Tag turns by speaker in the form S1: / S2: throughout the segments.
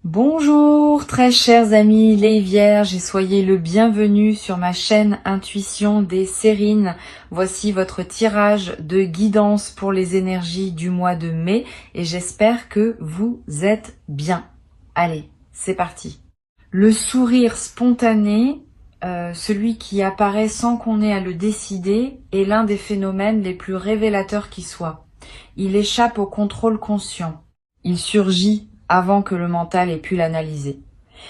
S1: Bonjour très chers amis les Vierges et soyez le bienvenu sur ma chaîne Intuition des Sérines. Voici votre tirage de guidance pour les énergies du mois de mai et j'espère que vous êtes bien. Allez, c'est parti. Le sourire spontané, celui qui apparaît sans qu'on ait à le décider, est l'un des phénomènes les plus révélateurs qui soient. Il échappe au contrôle conscient. Il surgit avant que le mental ait pu l'analyser.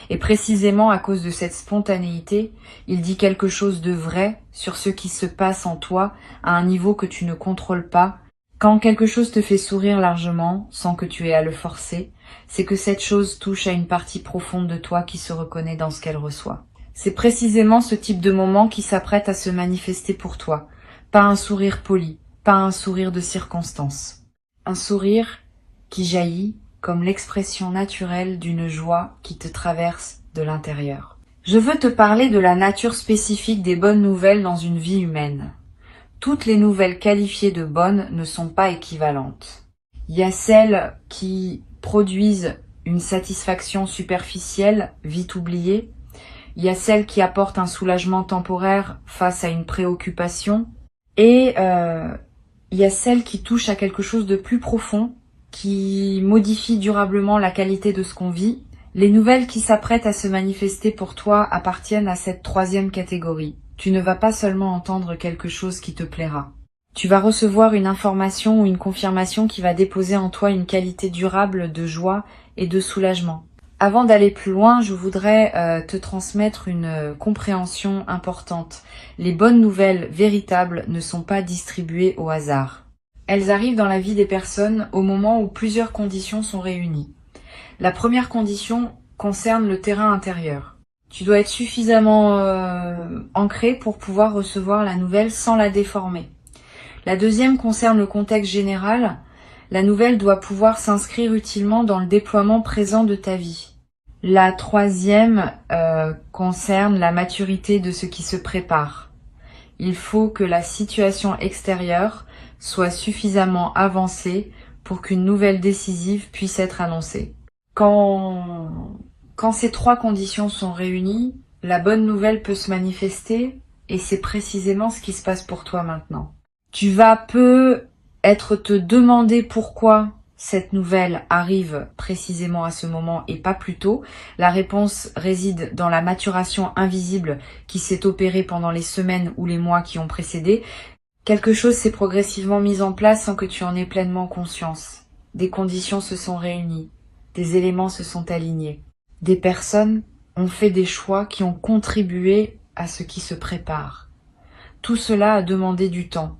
S1: Et précisément à cause de cette spontanéité, il dit quelque chose de vrai sur ce qui se passe en toi à un niveau que tu ne contrôles pas. Quand quelque chose te fait sourire largement, sans que tu aies à le forcer, c'est que cette chose touche à une partie profonde de toi qui se reconnaît dans ce qu'elle reçoit. C'est précisément ce type de moment qui s'apprête à se manifester pour toi. Pas un sourire poli, pas un sourire de circonstance. Un sourire qui jaillit comme l'expression naturelle d'une joie qui te traverse de l'intérieur. Je veux te parler de la nature spécifique des bonnes nouvelles dans une vie humaine. Toutes les nouvelles qualifiées de bonnes ne sont pas équivalentes. Il y a celles qui produisent une satisfaction superficielle, vite oubliée. Il y a celles qui apportent un soulagement temporaire face à une préoccupation. Et il y a celles qui touchent à quelque chose de plus profond, qui modifie durablement la qualité de ce qu'on vit. Les nouvelles qui s'apprêtent à se manifester pour toi appartiennent à cette troisième catégorie. Tu ne vas pas seulement entendre quelque chose qui te plaira. Tu vas recevoir une information ou une confirmation qui va déposer en toi une qualité durable de joie et de soulagement. Avant d'aller plus loin, je voudrais te transmettre une compréhension importante. Les bonnes nouvelles véritables ne sont pas distribuées au hasard. Elles arrivent dans la vie des personnes au moment où plusieurs conditions sont réunies. La première condition concerne le terrain intérieur. Tu dois être suffisamment ancré pour pouvoir recevoir la nouvelle sans la déformer. La deuxième concerne le contexte général. La nouvelle doit pouvoir s'inscrire utilement dans le déploiement présent de ta vie. La troisième concerne la maturité de ce qui se prépare. Il faut que la situation extérieure soit suffisamment avancée pour qu'une nouvelle décisive puisse être annoncée. Quand ces trois conditions sont réunies, la bonne nouvelle peut se manifester et c'est précisément ce qui se passe pour toi maintenant. Tu vas peut-être te demander pourquoi cette nouvelle arrive précisément à ce moment et pas plus tôt. La réponse réside dans la maturation invisible qui s'est opérée pendant les semaines ou les mois qui ont précédé. Quelque chose s'est progressivement mis en place sans que tu en aies pleinement conscience. Des conditions se sont réunies, des éléments se sont alignés. Des personnes ont fait des choix qui ont contribué à ce qui se prépare. Tout cela a demandé du temps.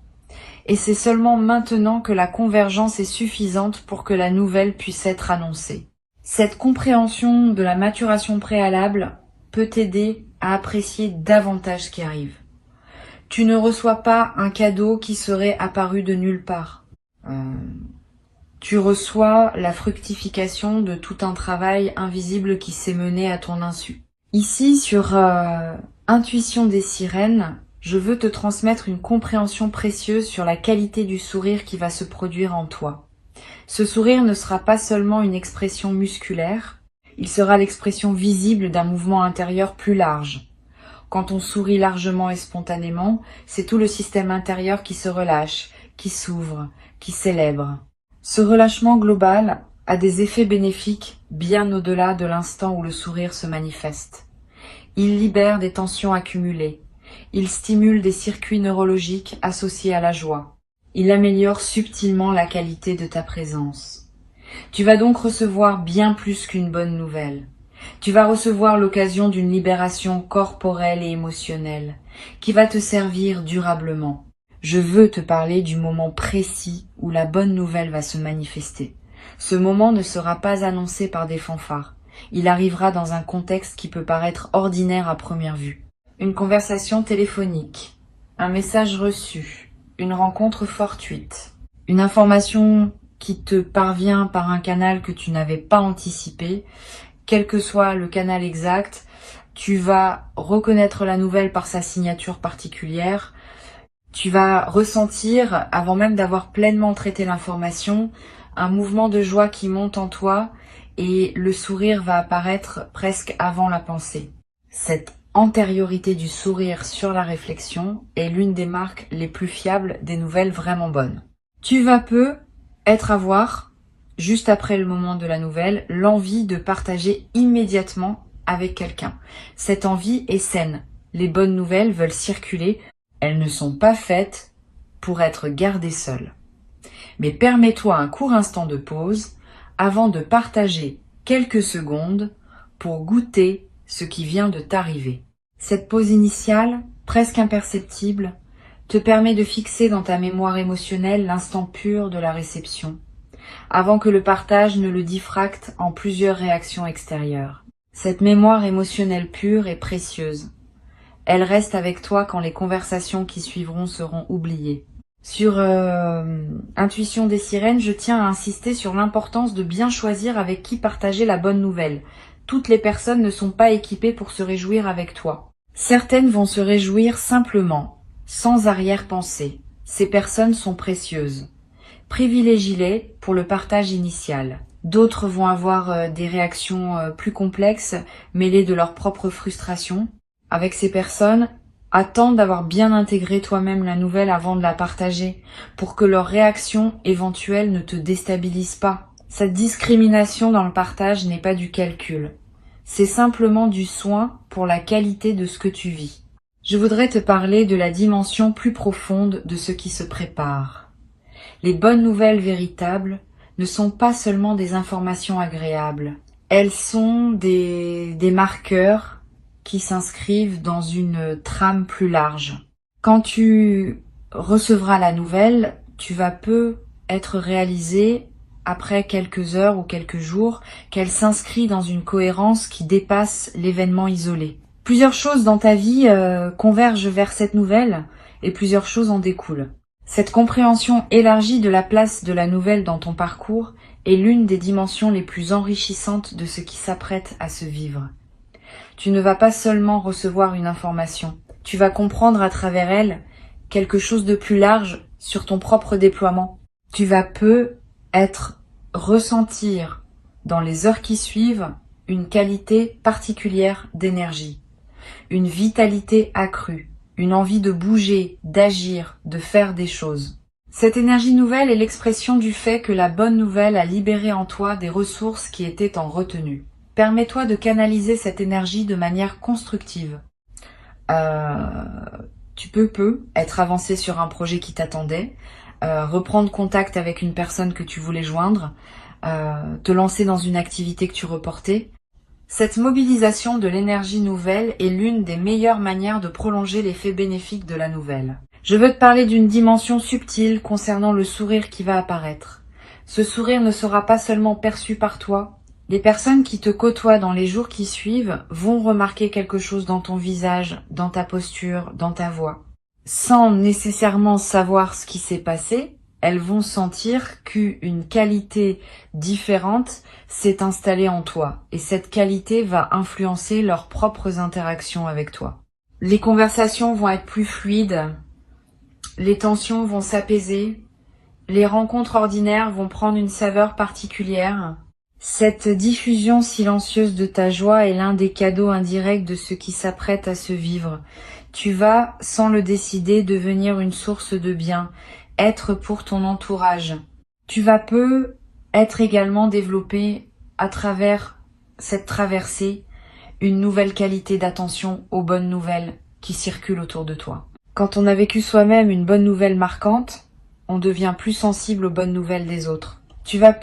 S1: Et c'est seulement maintenant que la convergence est suffisante pour que la nouvelle puisse être annoncée. Cette compréhension de la maturation préalable peut t'aider à apprécier davantage ce qui arrive. Tu ne reçois pas un cadeau qui serait apparu de nulle part. Tu reçois la fructification de tout un travail invisible qui s'est mené à ton insu. Ici, sur Intuition des Sirènes, je veux te transmettre une compréhension précieuse sur la qualité du sourire qui va se produire en toi. Ce sourire ne sera pas seulement une expression musculaire, il sera l'expression visible d'un mouvement intérieur plus large. Quand on sourit largement et spontanément, c'est tout le système intérieur qui se relâche, qui s'ouvre, qui célèbre. Ce relâchement global a des effets bénéfiques bien au-delà de l'instant où le sourire se manifeste. Il libère des tensions accumulées. Il stimule des circuits neurologiques associés à la joie. Il améliore subtilement la qualité de ta présence. Tu vas donc recevoir bien plus qu'une bonne nouvelle. Tu vas recevoir l'occasion d'une libération corporelle et émotionnelle qui va te servir durablement. Je veux te parler du moment précis où la bonne nouvelle va se manifester. Ce moment ne sera pas annoncé par des fanfares. Il arrivera dans un contexte qui peut paraître ordinaire à première vue. Une conversation téléphonique, un message reçu, une rencontre fortuite, une information qui te parvient par un canal que tu n'avais pas anticipé. Quel que soit le canal exact, tu vas reconnaître la nouvelle par sa signature particulière. Tu vas ressentir, avant même d'avoir pleinement traité l'information, un mouvement de joie qui monte en toi et le sourire va apparaître presque avant la pensée. Cette antériorité du sourire sur la réflexion est l'une des marques les plus fiables des nouvelles vraiment bonnes. Tu vas peu avoir, juste après le moment de la nouvelle, l'envie de partager immédiatement avec quelqu'un. Cette envie est saine. Les bonnes nouvelles veulent circuler. Elles ne sont pas faites pour être gardées seules. Mais permets-toi un court instant de pause avant de partager quelques secondes pour goûter ce qui vient de t'arriver. Cette pause initiale, presque imperceptible, te permet de fixer dans ta mémoire émotionnelle l'instant pur de la réception, avant que le partage ne le diffracte en plusieurs réactions extérieures. Cette mémoire émotionnelle pure est précieuse. Elle reste avec toi quand les conversations qui suivront seront oubliées. Sur Intuition des sirènes, je tiens à insister sur l'importance de bien choisir avec qui partager la bonne nouvelle. Toutes les personnes ne sont pas équipées pour se réjouir avec toi. Certaines vont se réjouir simplement, sans arrière-pensée. Ces personnes sont précieuses. Privilégie-les pour le partage initial. D'autres vont avoir des réactions plus complexes, mêlées de leur propre frustration. Avec ces personnes, attends d'avoir bien intégré toi-même la nouvelle avant de la partager, pour que leur réaction éventuelle ne te déstabilise pas. Cette discrimination dans le partage n'est pas du calcul. C'est simplement du soin pour la qualité de ce que tu vis. Je voudrais te parler de la dimension plus profonde de ce qui se prépare. Les bonnes nouvelles véritables ne sont pas seulement des informations agréables. Elles sont des marqueurs qui s'inscrivent dans une trame plus large. Quand tu recevras la nouvelle, tu vas peu être réalisé après quelques heures ou quelques jours qu'elle s'inscrit dans une cohérence qui dépasse l'événement isolé. Plusieurs choses dans ta vie convergent vers cette nouvelle et plusieurs choses en découlent. Cette compréhension élargie de la place de la nouvelle dans ton parcours est l'une des dimensions les plus enrichissantes de ce qui s'apprête à se vivre. Tu ne vas pas seulement recevoir une information, tu vas comprendre à travers elle quelque chose de plus large sur ton propre déploiement. Tu vas ressentir dans les heures qui suivent une qualité particulière d'énergie, une vitalité accrue, une envie de bouger, d'agir, de faire des choses. Cette énergie nouvelle est l'expression du fait que la bonne nouvelle a libéré en toi des ressources qui étaient en retenue. Permets-toi de canaliser cette énergie de manière constructive. Tu peux être avancé sur un projet qui t'attendait, reprendre contact avec une personne que tu voulais joindre, te lancer dans une activité que tu reportais. Cette mobilisation de l'énergie nouvelle est l'une des meilleures manières de prolonger l'effet bénéfique de la nouvelle. Je veux te parler d'une dimension subtile concernant le sourire qui va apparaître. Ce sourire ne sera pas seulement perçu par toi. Les personnes qui te côtoient dans les jours qui suivent vont remarquer quelque chose dans ton visage, dans ta posture, dans ta voix. Sans nécessairement savoir ce qui s'est passé, elles vont sentir qu'une qualité différente s'est installée en toi et cette qualité va influencer leurs propres interactions avec toi. Les conversations vont être plus fluides, les tensions vont s'apaiser, les rencontres ordinaires vont prendre une saveur particulière. Cette diffusion silencieuse de ta joie est l'un des cadeaux indirects de ce qui s'apprête à se vivre. Tu vas, sans le décider, devenir une source de bien, être pour ton entourage. Tu vas être également développé à travers cette traversée une nouvelle qualité d'attention aux bonnes nouvelles qui circulent autour de toi. Quand on a vécu soi-même une bonne nouvelle marquante, on devient plus sensible aux bonnes nouvelles des autres. Tu vas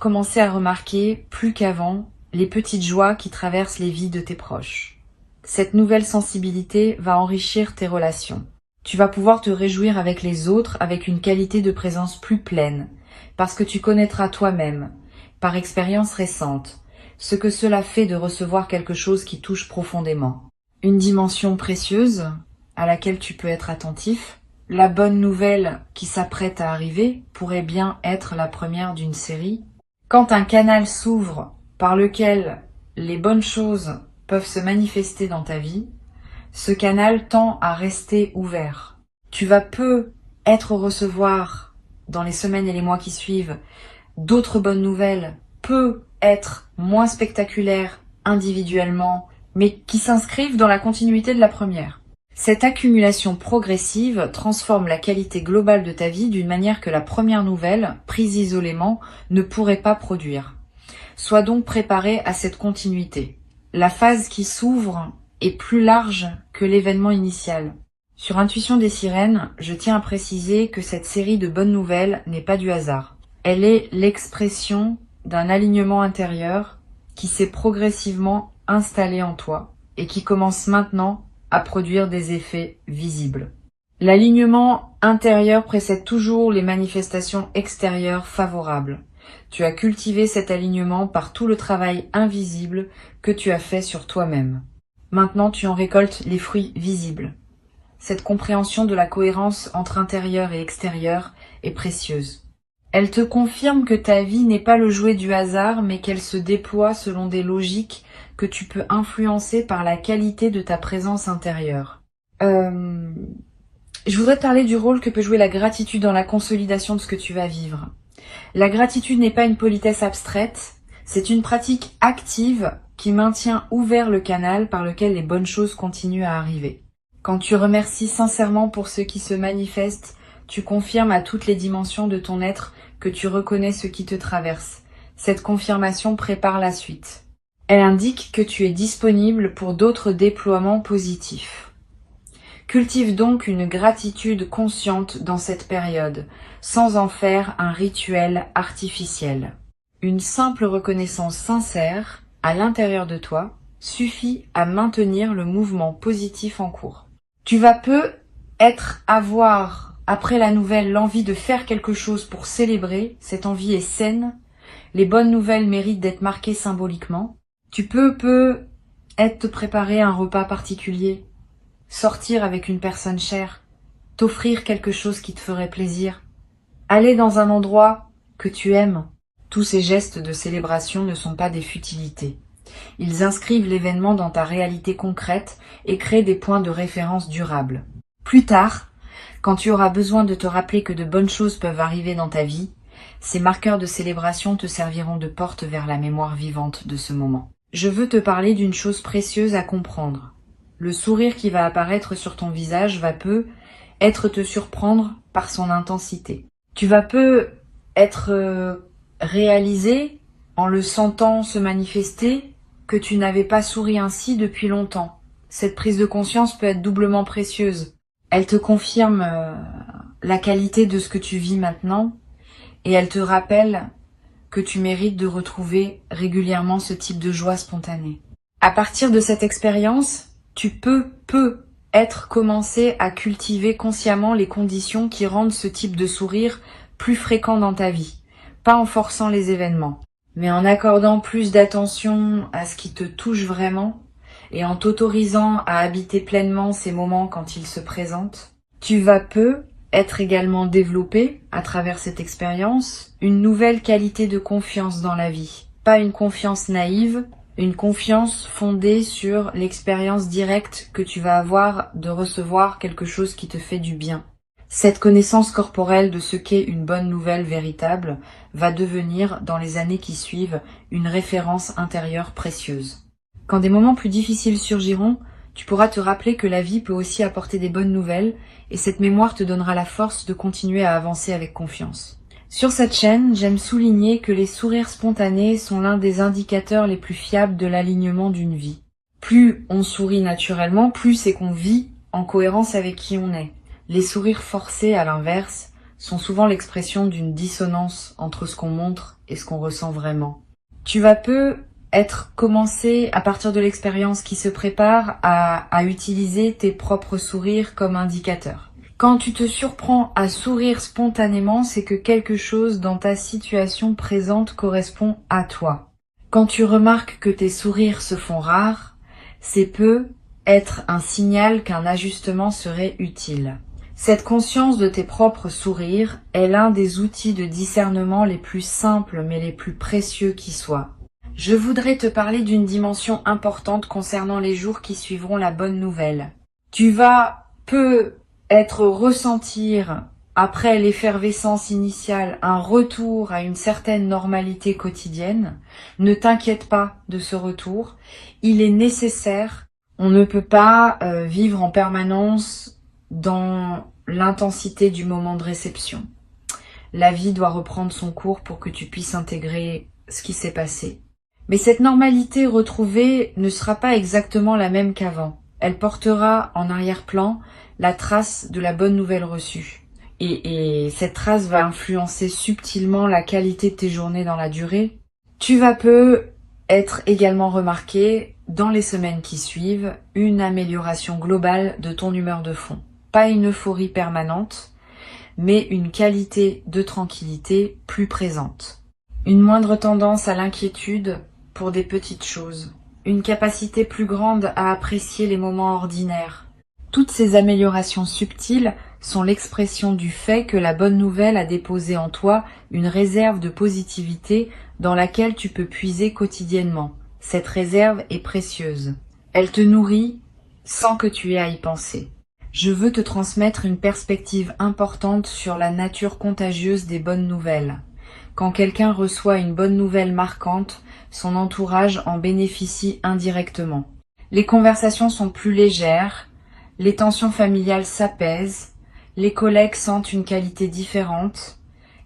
S1: commencé à remarquer, plus qu'avant, les petites joies qui traversent les vies de tes proches. Cette nouvelle sensibilité va enrichir tes relations. Tu vas pouvoir te réjouir avec les autres avec une qualité de présence plus pleine, parce que tu connaîtras toi-même, par expérience récente, ce que cela fait de recevoir quelque chose qui touche profondément. Une dimension précieuse à laquelle tu peux être attentif. La bonne nouvelle qui s'apprête à arriver pourrait bien être la première d'une série. Quand un canal s'ouvre par lequel les bonnes choses peuvent se manifester dans ta vie, ce canal tend à rester ouvert. Tu vas recevoir dans les semaines et les mois qui suivent d'autres bonnes nouvelles, être moins spectaculaires individuellement, mais qui s'inscrivent dans la continuité de la première. Cette accumulation progressive transforme la qualité globale de ta vie d'une manière que la première nouvelle, prise isolément, ne pourrait pas produire. Sois donc préparé à cette continuité. La phase qui s'ouvre est plus large que l'événement initial. Sur Intuition des sirènes, je tiens à préciser que cette série de bonnes nouvelles n'est pas du hasard. Elle est l'expression d'un alignement intérieur qui s'est progressivement installé en toi et qui commence maintenant à produire des effets visibles. L'alignement intérieur précède toujours les manifestations extérieures favorables. Tu as cultivé cet alignement par tout le travail invisible que tu as fait sur toi-même. Maintenant, tu en récoltes les fruits visibles. Cette compréhension de la cohérence entre intérieur et extérieur est précieuse. Elle te confirme que ta vie n'est pas le jouet du hasard, mais qu'elle se déploie selon des logiques que tu peux influencer par la qualité de ta présence intérieure. Je voudrais te parler du rôle que peut jouer la gratitude dans la consolidation de ce que tu vas vivre. La gratitude n'est pas une politesse abstraite, c'est une pratique active qui maintient ouvert le canal par lequel les bonnes choses continuent à arriver. Quand tu remercies sincèrement pour ce qui se manifeste, tu confirmes à toutes les dimensions de ton être que tu reconnais ce qui te traverse. Cette confirmation prépare la suite. Elle indique que tu es disponible pour d'autres déploiements positifs. Cultive donc une gratitude consciente dans cette période, sans en faire un rituel artificiel. Une simple reconnaissance sincère, à l'intérieur de toi, suffit à maintenir le mouvement positif en cours. Tu vas avoir, après la nouvelle, l'envie de faire quelque chose pour célébrer. Cette envie est saine. Les bonnes nouvelles méritent d'être marquées symboliquement. Tu peux être te préparer un repas particulier, sortir avec une personne chère, t'offrir quelque chose qui te ferait plaisir, aller dans un endroit que tu aimes. Tous ces gestes de célébration ne sont pas des futilités. Ils inscrivent l'événement dans ta réalité concrète et créent des points de référence durables. Plus tard, quand tu auras besoin de te rappeler que de bonnes choses peuvent arriver dans ta vie, ces marqueurs de célébration te serviront de porte vers la mémoire vivante de ce moment. Je veux te parler d'une chose précieuse à comprendre. Le sourire qui va apparaître sur ton visage va te surprendre par son intensité. Tu vas être réalisé en le sentant se manifester que tu n'avais pas souri ainsi depuis longtemps. Cette prise de conscience peut être doublement précieuse. Elle te confirme la qualité de ce que tu vis maintenant et elle te rappelle que tu mérites de retrouver régulièrement ce type de joie spontanée. À partir de cette expérience, tu peux commencer à cultiver consciemment les conditions qui rendent ce type de sourire plus fréquent dans ta vie. Pas en forçant les événements, mais en accordant plus d'attention à ce qui te touche vraiment et en t'autorisant à habiter pleinement ces moments quand ils se présentent. Tu vas être également développé, à travers cette expérience, une nouvelle qualité de confiance dans la vie. Pas une confiance naïve, une confiance fondée sur l'expérience directe que tu vas avoir de recevoir quelque chose qui te fait du bien. Cette connaissance corporelle de ce qu'est une bonne nouvelle véritable va devenir, dans les années qui suivent, une référence intérieure précieuse. Quand des moments plus difficiles surgiront, tu pourras te rappeler que la vie peut aussi apporter des bonnes nouvelles et cette mémoire te donnera la force de continuer à avancer avec confiance. Sur cette chaîne, j'aime souligner que les sourires spontanés sont l'un des indicateurs les plus fiables de l'alignement d'une vie. Plus on sourit naturellement, plus c'est qu'on vit en cohérence avec qui on est. Les sourires forcés, à l'inverse, sont souvent l'expression d'une dissonance entre ce qu'on montre et ce qu'on ressent vraiment. Tu vas commencer, à partir de l'expérience qui se prépare, à utiliser tes propres sourires comme indicateurs. Quand tu te surprends à sourire spontanément, c'est que quelque chose dans ta situation présente correspond à toi. Quand tu remarques que tes sourires se font rares, c'est être un signal qu'un ajustement serait utile. Cette conscience de tes propres sourires est l'un des outils de discernement les plus simples mais les plus précieux qui soient. Je voudrais te parler d'une dimension importante concernant les jours qui suivront la bonne nouvelle. Tu vas ressentir après l'effervescence initiale, un retour à une certaine normalité quotidienne. Ne t'inquiète pas de ce retour, il est nécessaire. On ne peut pas vivre en permanence dans l'intensité du moment de réception. La vie doit reprendre son cours pour que tu puisses intégrer ce qui s'est passé. Mais cette normalité retrouvée ne sera pas exactement la même qu'avant. Elle portera en arrière-plan la trace de la bonne nouvelle reçue. Et cette trace va influencer subtilement la qualité de tes journées dans la durée. Tu vas peu être également remarqué, dans les semaines qui suivent, une amélioration globale de ton humeur de fond. Pas une euphorie permanente, mais une qualité de tranquillité plus présente. Une moindre tendance à l'inquiétude pour des petites choses. Une capacité plus grande à apprécier les moments ordinaires. Toutes ces améliorations subtiles sont l'expression du fait que la bonne nouvelle a déposé en toi une réserve de positivité dans laquelle tu peux puiser quotidiennement. Cette réserve est précieuse. Elle te nourrit sans que tu aies à y penser. Je veux te transmettre une perspective importante sur la nature contagieuse des bonnes nouvelles. Quand quelqu'un reçoit une bonne nouvelle marquante, son entourage en bénéficie indirectement. Les conversations sont plus légères, les tensions familiales s'apaisent, les collègues sentent une qualité différente,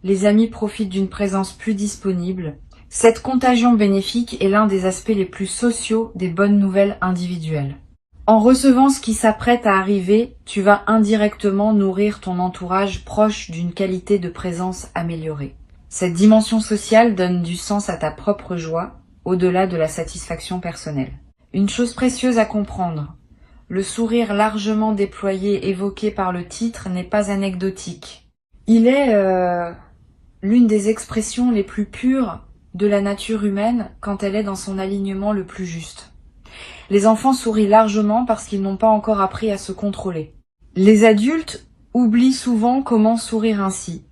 S1: les amis profitent d'une présence plus disponible. Cette contagion bénéfique est l'un des aspects les plus sociaux des bonnes nouvelles individuelles. En recevant ce qui s'apprête à arriver, tu vas indirectement nourrir ton entourage proche d'une qualité de présence améliorée. Cette dimension sociale donne du sens à ta propre joie, au-delà de la satisfaction personnelle. Une chose précieuse à comprendre. Le sourire largement déployé évoqué par le titre n'est pas anecdotique. Il est l'une des expressions les plus pures de la nature humaine quand elle est dans son alignement le plus juste. Les enfants sourient largement parce qu'ils n'ont pas encore appris à se contrôler. Les adultes oublient souvent comment sourire ainsi.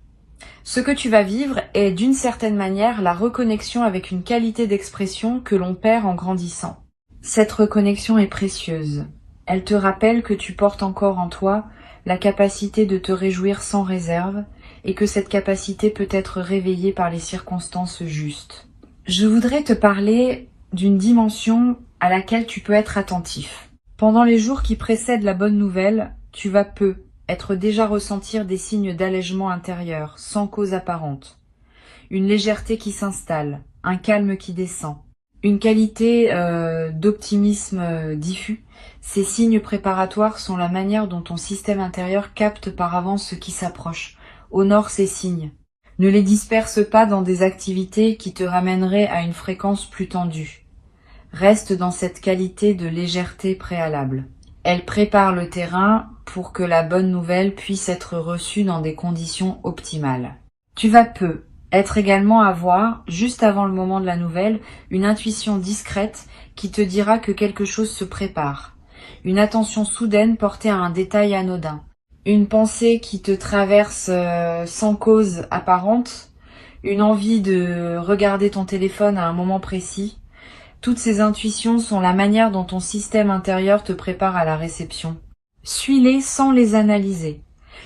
S1: Ce que tu vas vivre est d'une certaine manière la reconnexion avec une qualité d'expression que l'on perd en grandissant. Cette reconnexion est précieuse. Elle te rappelle que tu portes encore en toi la capacité de te réjouir sans réserve et que cette capacité peut être réveillée par les circonstances justes. Je voudrais te parler d'une dimension à laquelle tu peux être attentif. Pendant les jours qui précèdent la bonne nouvelle, tu vas être déjà ressentir des signes d'allègement intérieur, sans cause apparente. Une légèreté qui s'installe, un calme qui descend, une qualité d'optimisme diffus. Ces signes préparatoires sont la manière dont ton système intérieur capte par avance ce qui s'approche, honore ces signes. Ne les disperse pas dans des activités qui te ramèneraient à une fréquence plus tendue. Reste dans cette qualité de légèreté préalable. Elle prépare le terrain pour que la bonne nouvelle puisse être reçue dans des conditions optimales. Tu vas être également avoir, juste avant le moment de la nouvelle, une intuition discrète qui te dira que quelque chose se prépare. Une attention soudaine portée à un détail anodin. Une pensée qui te traverse sans cause apparente. Une envie de regarder ton téléphone à un moment précis. Toutes ces intuitions sont la manière dont ton système intérieur te prépare à la réception. Suis-les sans les analyser.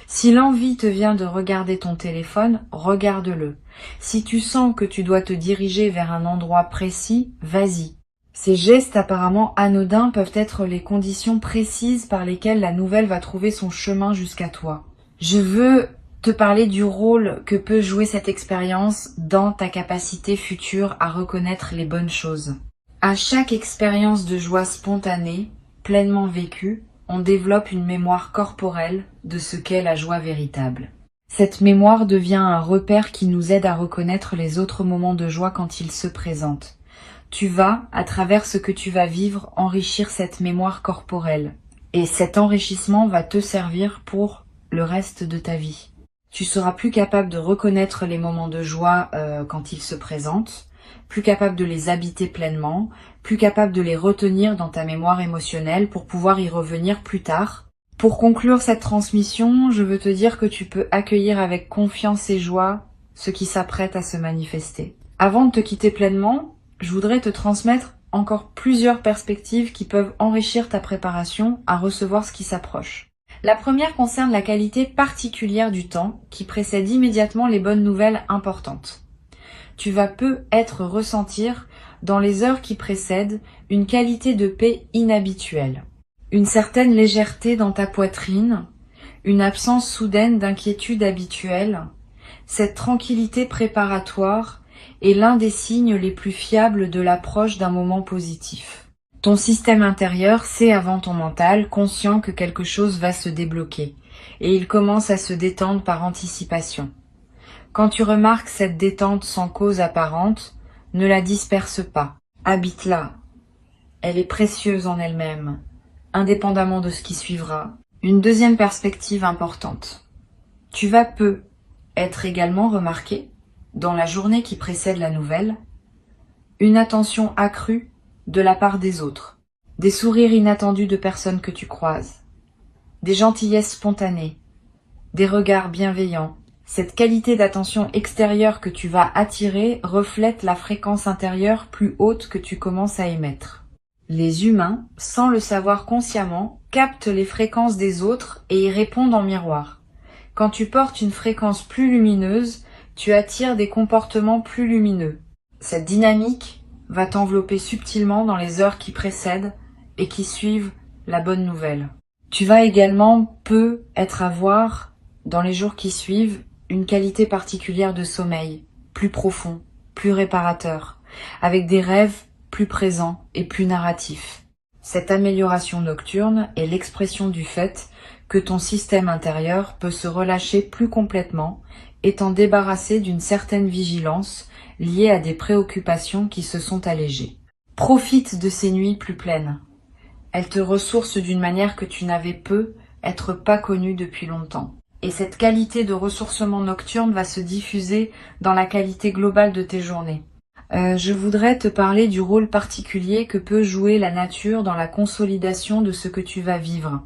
S1: Si l'envie te vient de regarder ton téléphone, regarde-le. Si tu sens que tu dois te diriger vers un endroit précis, vas-y. Ces gestes apparemment anodins peuvent être les conditions précises par lesquelles la nouvelle va trouver son chemin jusqu'à toi. Je veux te parler du rôle que peut jouer cette expérience dans ta capacité future à reconnaître les bonnes choses. À chaque expérience de joie spontanée, pleinement vécue, on développe une mémoire corporelle de ce qu'est la joie véritable. Cette mémoire devient un repère qui nous aide à reconnaître les autres moments de joie quand ils se présentent. Tu vas, à travers ce que tu vas vivre, enrichir cette mémoire corporelle. Et cet enrichissement va te servir pour le reste de ta vie. Tu seras plus capable de reconnaître les moments de joie quand ils se présentent, plus capable de les habiter pleinement, plus capable de les retenir dans ta mémoire émotionnelle pour pouvoir y revenir plus tard. Pour conclure cette transmission, je veux te dire que tu peux accueillir avec confiance et joie ce qui s'apprête à se manifester. Avant de te quitter pleinement, je voudrais te transmettre encore plusieurs perspectives qui peuvent enrichir ta préparation à recevoir ce qui s'approche. La première concerne la qualité particulière du temps qui précède immédiatement les bonnes nouvelles importantes. Tu vas peut-être ressentir, dans les heures qui précèdent, une qualité de paix inhabituelle, une certaine légèreté dans ta poitrine, une absence soudaine d'inquiétude habituelle. Cette tranquillité préparatoire est l'un des signes les plus fiables de l'approche d'un moment positif. Ton système intérieur sait avant ton mental, conscient que quelque chose va se débloquer, et il commence à se détendre par anticipation. Quand tu remarques cette détente sans cause apparente, ne la disperse pas. Habite-la. Elle est précieuse en elle-même, indépendamment de ce qui suivra. Une deuxième perspective importante. Tu vas être également remarqué, dans la journée qui précède la nouvelle, une attention accrue de la part des autres, des sourires inattendus de personnes que tu croises, des gentillesses spontanées, des regards bienveillants. Cette qualité d'attention extérieure que tu vas attirer reflète la fréquence intérieure plus haute que tu commences à émettre. Les humains, sans le savoir consciemment, captent les fréquences des autres et y répondent en miroir. Quand tu portes une fréquence plus lumineuse, tu attires des comportements plus lumineux. Cette dynamique va t'envelopper subtilement dans les heures qui précèdent et qui suivent la bonne nouvelle. Tu vas également être à voir, dans les jours qui suivent, une qualité particulière de sommeil, plus profond, plus réparateur, avec des rêves plus présents et plus narratifs. Cette amélioration nocturne est l'expression du fait que ton système intérieur peut se relâcher plus complètement, étant débarrassé d'une certaine vigilance liée à des préoccupations qui se sont allégées. Profite de ces nuits plus pleines. Elles te ressourcent d'une manière que tu n'avais être pas connue depuis longtemps. Et cette qualité de ressourcement nocturne va se diffuser dans la qualité globale de tes journées. Je voudrais te parler du rôle particulier que peut jouer la nature dans la consolidation de ce que tu vas vivre.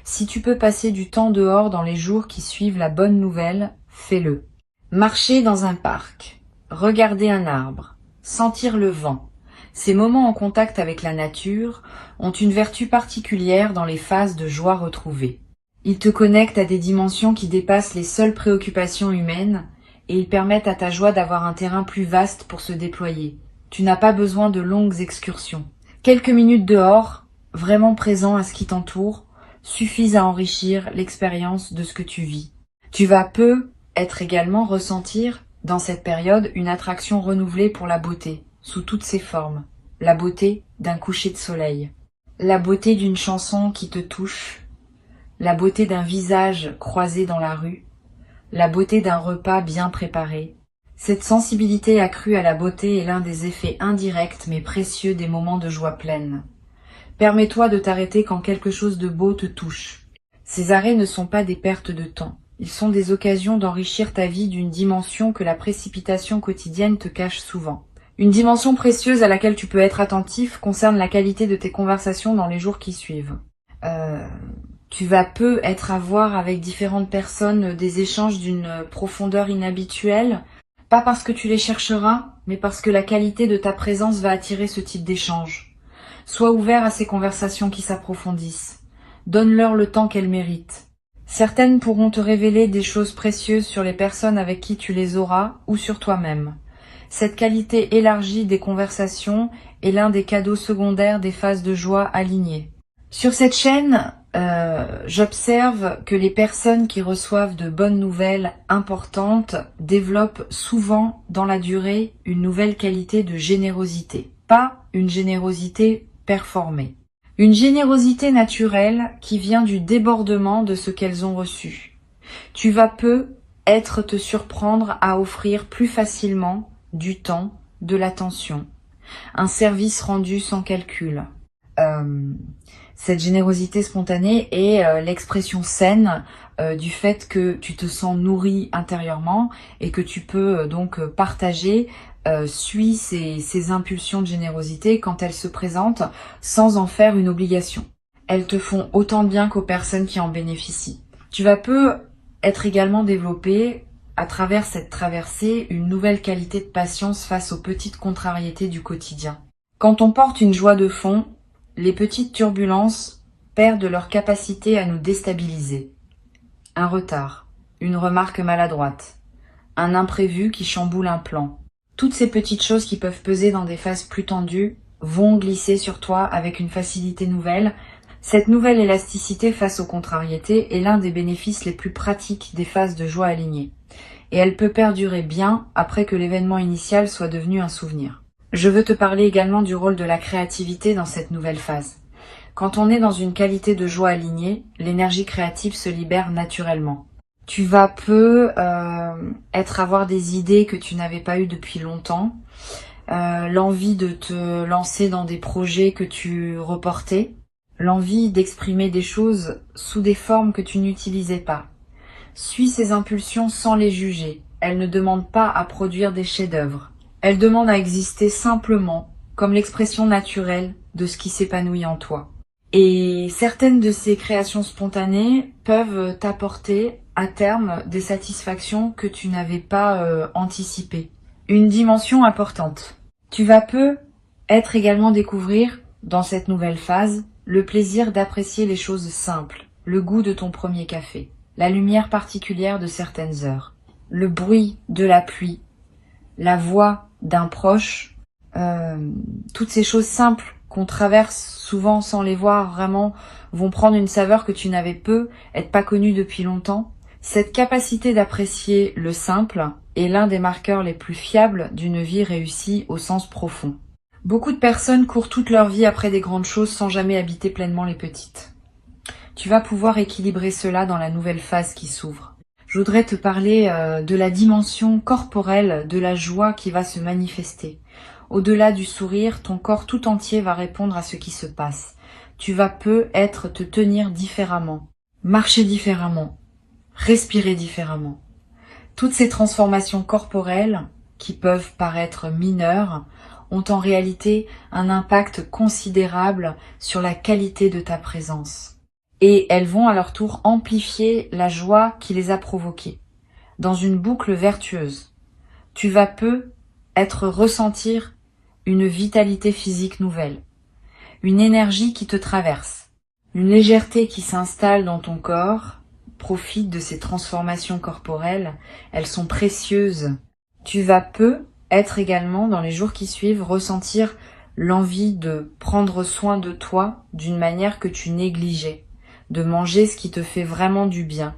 S1: Si tu peux passer du temps dehors dans les jours qui suivent la bonne nouvelle, fais-le. Marcher dans un parc, regarder un arbre, sentir le vent. Ces moments en contact avec la nature ont une vertu particulière dans les phases de joie retrouvée. Ils te connectent à des dimensions qui dépassent les seules préoccupations humaines et ils permettent à ta joie d'avoir un terrain plus vaste pour se déployer. Tu n'as pas besoin de longues excursions. Quelques minutes dehors, vraiment présent à ce qui t'entoure, suffisent à enrichir l'expérience de ce que tu vis. Tu vas être également ressentir, dans cette période, une attraction renouvelée pour la beauté, sous toutes ses formes. La beauté d'un coucher de soleil. La beauté d'une chanson qui te touche. La beauté d'un visage croisé dans la rue, la beauté d'un repas bien préparé. Cette sensibilité accrue à la beauté est l'un des effets indirects mais précieux des moments de joie pleine. Permets-toi de t'arrêter quand quelque chose de beau te touche. Ces arrêts ne sont pas des pertes de temps, ils sont des occasions d'enrichir ta vie d'une dimension que la précipitation quotidienne te cache souvent. Une dimension précieuse à laquelle tu peux être attentif concerne la qualité de tes conversations dans les jours qui suivent. Tu vas être à voir avec différentes personnes des échanges d'une profondeur inhabituelle, pas parce que tu les chercheras, mais parce que la qualité de ta présence va attirer ce type d'échange. Sois ouvert à ces conversations qui s'approfondissent. Donne-leur le temps qu'elles méritent. Certaines pourront te révéler des choses précieuses sur les personnes avec qui tu les auras ou sur toi-même. Cette qualité élargie des conversations est l'un des cadeaux secondaires des phases de joie alignées. Sur cette chaîne, j'observe que les personnes qui reçoivent de bonnes nouvelles importantes développent souvent dans la durée une nouvelle qualité de générosité. Pas une générosité performée. Une générosité naturelle qui vient du débordement de ce qu'elles ont reçu. Tu vas te surprendre à offrir plus facilement du temps, de l'attention, un service rendu sans calcul. Cette générosité spontanée est l'expression saine du fait que tu te sens nourri intérieurement et que tu peux donc partager, suis ces impulsions de générosité quand elles se présentent sans en faire une obligation. Elles te font autant de bien qu'aux personnes qui en bénéficient. Tu vas être également développé à travers cette traversée une nouvelle qualité de patience face aux petites contrariétés du quotidien. Quand on porte une joie de fond, les petites turbulences perdent leur capacité à nous déstabiliser. Un retard, une remarque maladroite, un imprévu qui chamboule un plan. Toutes ces petites choses qui peuvent peser dans des phases plus tendues vont glisser sur toi avec une facilité nouvelle. Cette nouvelle élasticité face aux contrariétés est l'un des bénéfices les plus pratiques des phases de joie alignées. Et elle peut perdurer bien après que l'événement initial soit devenu un souvenir. Je veux te parler également du rôle de la créativité dans cette nouvelle phase. Quand on est dans une qualité de joie alignée, l'énergie créative se libère naturellement. Tu vas avoir des idées que tu n'avais pas eues depuis longtemps, l'envie de te lancer dans des projets que tu reportais, l'envie d'exprimer des choses sous des formes que tu n'utilisais pas. Suis ces impulsions sans les juger. Elles ne demandent pas à produire des chefs-d'œuvre. Elles demandent à exister simplement, comme l'expression naturelle de ce qui s'épanouit en toi. Et certaines de ces créations spontanées peuvent t'apporter à terme des satisfactions que tu n'avais pas anticipées. Une dimension importante. Tu vas être également découvrir, dans cette nouvelle phase, le plaisir d'apprécier les choses simples, le goût de ton premier café, la lumière particulière de certaines heures, le bruit de la pluie, la voix d'un proche, toutes ces choses simples qu'on traverse souvent sans les voir vraiment vont prendre une saveur que tu n'avais pas connue depuis longtemps. Cette capacité d'apprécier le simple est l'un des marqueurs les plus fiables d'une vie réussie au sens profond. Beaucoup de personnes courent toute leur vie après des grandes choses sans jamais habiter pleinement les petites. Tu vas pouvoir équilibrer cela dans la nouvelle phase qui s'ouvre. Je voudrais te parler de la dimension corporelle de la joie qui va se manifester. Au-delà du sourire, ton corps tout entier va répondre à ce qui se passe. Tu vas te tenir différemment, marcher différemment, respirer différemment. Toutes ces transformations corporelles, qui peuvent paraître mineures, ont en réalité un impact considérable sur la qualité de ta présence. Et elles vont à leur tour amplifier la joie qui les a provoquées. Dans une boucle vertueuse, tu vas ressentir une vitalité physique nouvelle, une énergie qui te traverse, une légèreté qui s'installe dans ton corps. Profite de ces transformations corporelles, elles sont précieuses. Tu vas être également, dans les jours qui suivent, ressentir l'envie de prendre soin de toi d'une manière que tu négligeais, de manger ce qui te fait vraiment du bien,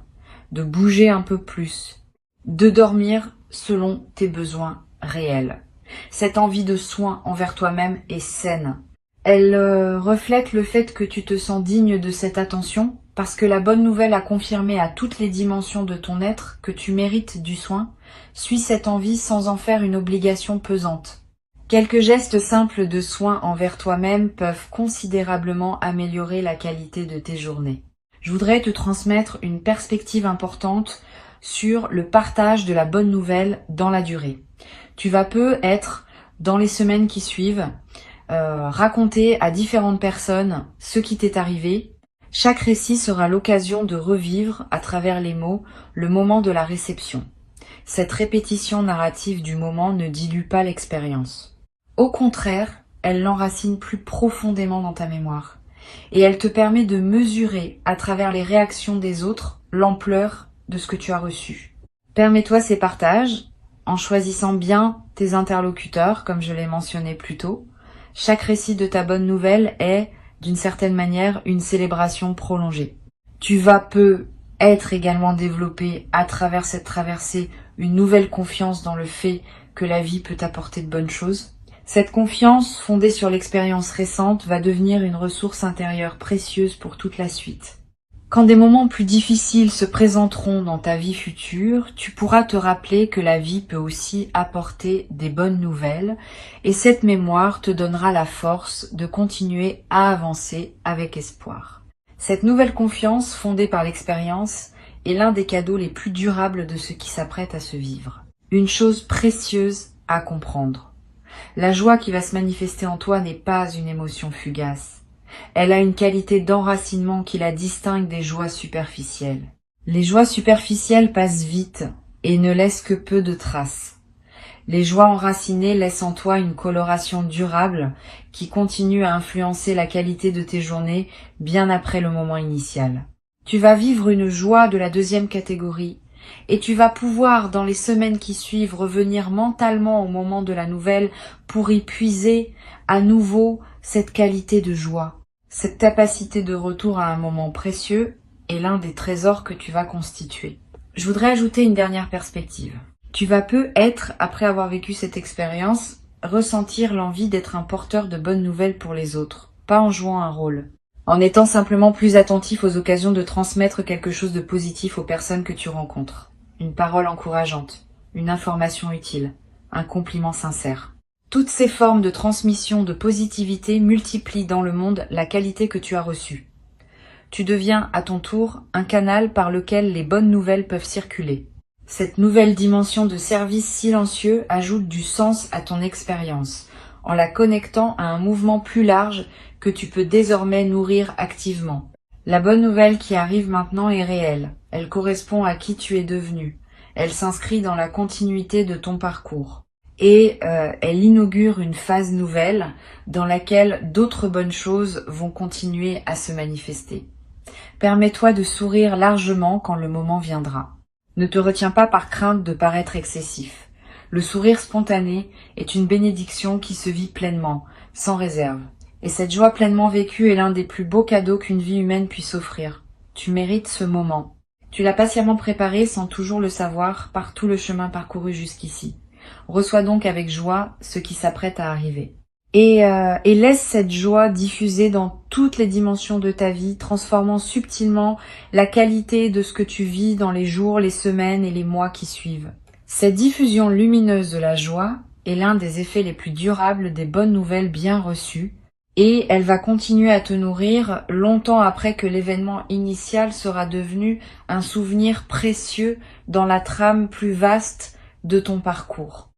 S1: de bouger un peu plus, de dormir selon tes besoins réels. Cette envie de soin envers toi-même est saine. Elle reflète le fait que tu te sens digne de cette attention, parce que la bonne nouvelle a confirmé à toutes les dimensions de ton être que tu mérites du soin. Suis cette envie sans en faire une obligation pesante. Quelques gestes simples de soin envers toi-même peuvent considérablement améliorer la qualité de tes journées. Je voudrais te transmettre une perspective importante sur le partage de la bonne nouvelle dans la durée. Tu vas être, dans les semaines qui suivent, raconter à différentes personnes ce qui t'est arrivé. Chaque récit sera l'occasion de revivre, à travers les mots, le moment de la réception. Cette répétition narrative du moment ne dilue pas l'expérience. Au contraire, elle l'enracine plus profondément dans ta mémoire. Et elle te permet de mesurer, à travers les réactions des autres, l'ampleur de ce que tu as reçu. Permets-toi ces partages, en choisissant bien tes interlocuteurs, comme je l'ai mentionné plus tôt. Chaque récit de ta bonne nouvelle est, d'une certaine manière, une célébration prolongée. Tu vas être également développé à travers cette traversée une nouvelle confiance dans le fait que la vie peut t'apporter de bonnes choses. Cette confiance, fondée sur l'expérience récente, va devenir une ressource intérieure précieuse pour toute la suite. Quand des moments plus difficiles se présenteront dans ta vie future, tu pourras te rappeler que la vie peut aussi apporter des bonnes nouvelles et cette mémoire te donnera la force de continuer à avancer avec espoir. Cette nouvelle confiance fondée par l'expérience est l'un des cadeaux les plus durables de ce qui s'apprête à se vivre. Une chose précieuse à comprendre. La joie qui va se manifester en toi n'est pas une émotion fugace. Elle a une qualité d'enracinement qui la distingue des joies superficielles. Les joies superficielles passent vite et ne laissent que peu de traces. Les joies enracinées laissent en toi une coloration durable qui continue à influencer la qualité de tes journées bien après le moment initial. Tu vas vivre une joie de la deuxième catégorie et tu vas pouvoir, dans les semaines qui suivent, revenir mentalement au moment de la nouvelle pour y puiser à nouveau cette qualité de joie. Cette capacité de retour à un moment précieux est l'un des trésors que tu vas constituer. Je voudrais ajouter une dernière perspective. Tu vas peut-être, après avoir vécu cette expérience, ressentir l'envie d'être un porteur de bonnes nouvelles pour les autres, pas en jouant un rôle, en étant simplement plus attentif aux occasions de transmettre quelque chose de positif aux personnes que tu rencontres. Une parole encourageante, une information utile, un compliment sincère. Toutes ces formes de transmission de positivité multiplient dans le monde la qualité que tu as reçue. Tu deviens, à ton tour, un canal par lequel les bonnes nouvelles peuvent circuler. Cette nouvelle dimension de service silencieux ajoute du sens à ton expérience, en la connectant à un mouvement plus large que tu peux désormais nourrir activement. La bonne nouvelle qui arrive maintenant est réelle, elle correspond à qui tu es devenu, elle s'inscrit dans la continuité de ton parcours, et elle inaugure une phase nouvelle dans laquelle d'autres bonnes choses vont continuer à se manifester. Permets-toi de sourire largement quand le moment viendra. Ne te retiens pas par crainte de paraître excessif. Le sourire spontané est une bénédiction qui se vit pleinement, sans réserve. Et cette joie pleinement vécue est l'un des plus beaux cadeaux qu'une vie humaine puisse offrir. Tu mérites ce moment. Tu l'as patiemment préparé sans toujours le savoir par tout le chemin parcouru jusqu'ici. Reçois donc avec joie ce qui s'apprête à arriver. Et laisse cette joie diffuser dans toutes les dimensions de ta vie, transformant subtilement la qualité de ce que tu vis dans les jours, les semaines et les mois qui suivent. Cette diffusion lumineuse de la joie est l'un des effets les plus durables des bonnes nouvelles bien reçues, et elle va continuer à te nourrir longtemps après que l'événement initial sera devenu un souvenir précieux dans la trame plus vaste de ton parcours.